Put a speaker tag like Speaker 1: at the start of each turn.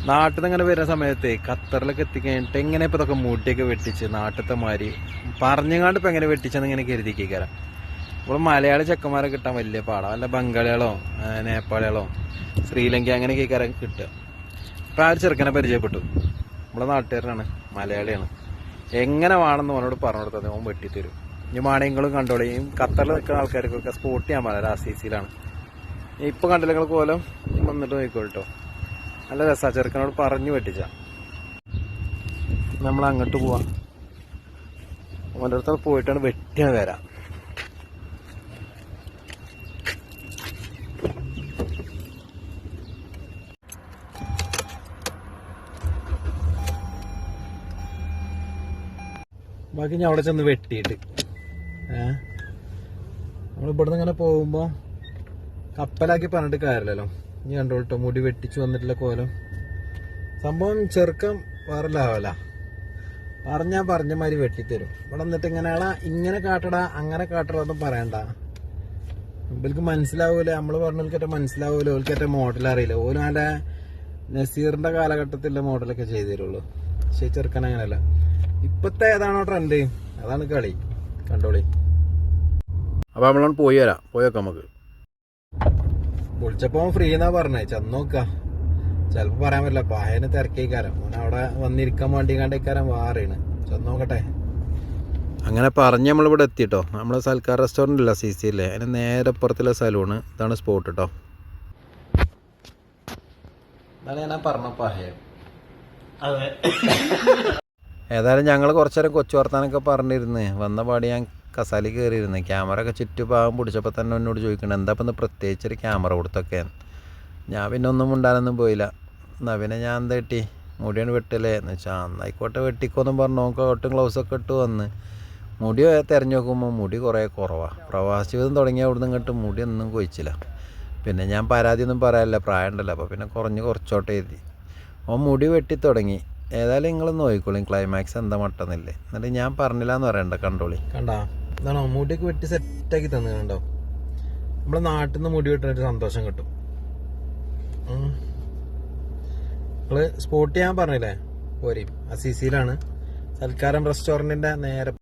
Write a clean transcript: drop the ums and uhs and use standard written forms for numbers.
Speaker 1: നാട്ടിൽ നിന്ന് ഇങ്ങനെ വരുന്ന സമയത്ത് ഖത്തറിലൊക്കെ എത്തിക്കഴിഞ്ഞിട്ട് എങ്ങനെ ഇപ്പൊ ഇതൊക്കെ മുടിയൊക്കെ വെട്ടിച്ച് നാട്ടിലത്തെ മാതിരി പറഞ്ഞങ്ങാണ്ട് ഇപ്പൊ എങ്ങനെ വെട്ടിച്ചെന്ന് ഇങ്ങനെ കരുതിക്കാരം. ഇപ്പോൾ മലയാളി ചെക്കന്മാരെ കിട്ടാൻ വലിയ പാടാ. വല്ല ബംഗാളികളോ നേപ്പാളികളോ ശ്രീലങ്ക അങ്ങനെയൊക്കെ കാരം കിട്ടുക. ഇപ്പം ആ ഒരു ചെറുക്കനെ പരിചയപ്പെട്ടു. നമ്മളെ നാട്ടുകാരനാണ്, മലയാളിയാണ്. എങ്ങനെ വേണമെന്ന് അവനോട് പറഞ്ഞു കൊടുത്തത് ഓൻ വെട്ടിത്തരും. ഇനി മാണിയങ്ങളും കണ്ടോളിയും. ഖത്തറിൽ നിൽക്കുന്ന ആൾക്കാർക്കൊക്കെ സ്പോട്ട് ചെയ്യാൻ പാടില്ല. RCC-യിലാണ് ഇപ്പം കണ്ടില്ല നിങ്ങൾ കോലം. വന്നിട്ട് നോക്കിക്കോട്ടോ, നല്ല രസാ. ചെറുക്കനോട് പറഞ്ഞു വെട്ടിച്ച. നമ്മൾ അങ്ങോട്ട് പോവാം. അവൻ്റെ അടുത്ത് പോയിട്ടാണ് വെട്ടിയാണ് വരാം. ബാക്കി ഞാൻ അവിടെ ചെന്ന് വെട്ടിയിട്ട് നമ്മളിവിടുന്ന് ഇങ്ങനെ പോകുമ്പോൾ കപ്പലാക്കി പറഞ്ഞിട്ട് കാര്യമില്ലല്ലോ. ഇനി കണ്ടോട്ടോ, മുടി വെട്ടിച്ചു വന്നിട്ടുള്ള കോലം. സംഭവം ചെറുക്കം വേറെ ലാവല. പറഞ്ഞ മാതിരി വെട്ടിത്തരും. ഇവിടെ വന്നിട്ട് ഇങ്ങനെ കാട്ടടാ അങ്ങനെ കാട്ടടാ ഒന്നും പറയണ്ട. ഇവർക്ക് മനസ്സിലാവൂല. നമ്മള് പറഞ്ഞവൽക്കേറ്റ മനസ്സിലാവൂല. ഓൽക്കേറ്റ മോഡൽ അറിയില്ല. ഓല് നല്ല നസീറിന്റെ കാലഘട്ടത്തിലുള്ള മോഡലൊക്കെ ചെയ്തു തരുള്ളൂ. പക്ഷെ ചെറുക്കൻ അങ്ങനെയല്ല. ഇപ്പത്തെ ഏതാണോ ട്രെൻഡ് അതാണ് കളി. കണ്ടോളി. അപ്പൊ നമ്മളാണ് പോയി വരാം. പോയേക്കാം. നമുക്ക് വിളിച്ചപ്പോ ഫ്രീ എന്നാ പറഞ്ഞേ. ചെന്നോക്കാം. ചിലപ്പോ പറയാൻ പറ്റില്ല. പായന് തിരക്കേക്കാരം. അവിടെ വന്നിരിക്കാൻ വേണ്ടിക്കാണ്ടേക്കാരം വാറാണ്. ചെന്നോക്കട്ടെ. അങ്ങനെ പറഞ്ഞ് നമ്മളിവിടെ എത്തിട്ടോ. നമ്മളെ സൽക്കാർ റെസ്റ്റോറൻറ്റ് ഇല്ല CC-യിലെ, അതിന് നേരെ പുറത്തുള്ള സലൂണ്. ഇതാണ് സ്പോട്ട് കേട്ടോ. ഇതാണ് ഞാൻ പറഞ്ഞ പായ. അതെ. ഏതായാലും ഞങ്ങൾ കുറച്ചു നേരം കൊച്ചു വർത്താനൊക്കെ പറഞ്ഞിരുന്ന് വന്ന പാടി ഞാൻ കസാലി കയറിയിരുന്നു. ക്യാമറ ഒക്കെ ചുറ്റുഭാഗം പിടിച്ചപ്പോൾ തന്നെ എന്നോട് ചോദിക്കണം എന്താ ഇപ്പം പ്രത്യേകിച്ചൊരു ക്യാമറ കൊടുത്തൊക്കെ. ഞാൻ പിന്നെ ഒന്നും ഉണ്ടാകാനൊന്നും പോയില്ല. എന്നാൽ പിന്നെ ഞാൻ എന്താ കിട്ടി, മുടിയാണ് വെട്ടല്ലേ എന്ന് വെച്ചാൽ അന്നായിക്കോട്ടെ വെട്ടിക്കോന്നും പറഞ്ഞു. കോട്ടും ഗ്ലൗസൊക്കെ ഇട്ട് വന്ന് മുടി തിരഞ്ഞു നോക്കുമ്പോൾ മുടി കുറേ കുറവാണ്. പ്രവാസ ജീവിതം തുടങ്ങിയ അവിടുന്ന് ഇങ്ങോട്ട് മുടി ഒന്നും കൊഴിച്ചില്ല. പിന്നെ ഞാൻ പരാതിയൊന്നും പറയാനില്ല, പ്രായം ഉണ്ടല്ലോ. അപ്പോൾ പിന്നെ കുറച്ചോട്ടെ എഴുതി ഓൻ മുടി വെട്ടി തുടങ്ങി. ഏതായാലും നിങ്ങൾ നോക്കിക്കോളി ക്ലൈമാക്സ് എന്താ മട്ടെന്നില്ലേ. എന്നിട്ട് ഞാൻ പറഞ്ഞില്ല എന്ന് പറയണ്ട. കണ്ടോളി. കണ്ടാ ഇതാണോ മുടിയൊക്കെ വെട്ടി സെറ്റാക്കി തന്നു. കണ്ടോ, നമ്മളെ നാട്ടിൽ നിന്ന് മുടി വെട്ടുന്നൊരു സന്തോഷം കിട്ടും. നിങ്ങള് സ്പോട്ട് ചെയ്യാൻ പറഞ്ഞില്ലേ, പോരി. RCC-യിലാണ്. സൽക്കാരം റെസ്റ്റോറൻറ്റിന്റെ നേരെ